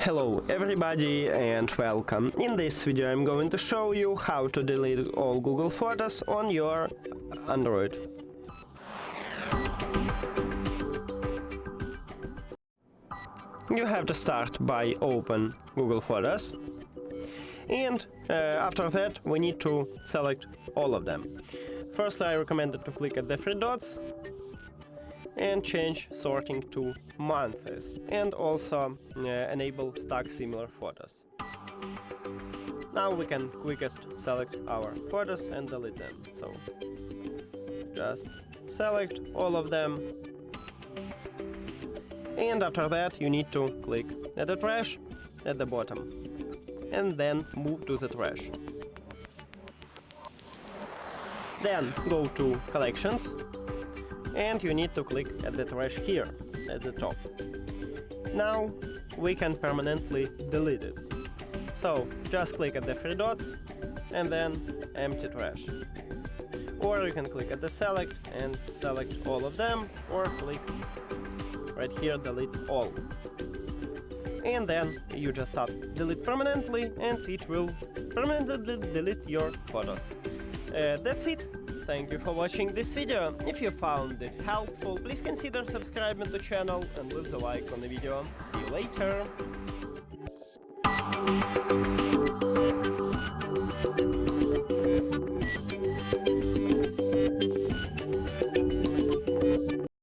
Hello everybody and welcome. In this video I'm going to show you how to delete all Google Photos on your Android. You have to start by open Google Photos, and after that we need to select all of them. Firstly, I recommend to click at the three dots and change sorting to months, and also enable stack similar photos. Now we can quickest select our photos and delete them. So just select all of them, and after that you need to click at the trash at the bottom and then move to the trash. Then go to collections and you need to click at the trash here at the top. Now we can permanently delete it. So just click at the three dots and then empty trash. Or you can click at the select and select all of them, or click right here delete all. And then you just tap delete permanently and it will permanently delete your photos. That's it. Thank you for watching this video. If you found it helpful, please consider subscribing to the channel and leave a like on the video. See you later!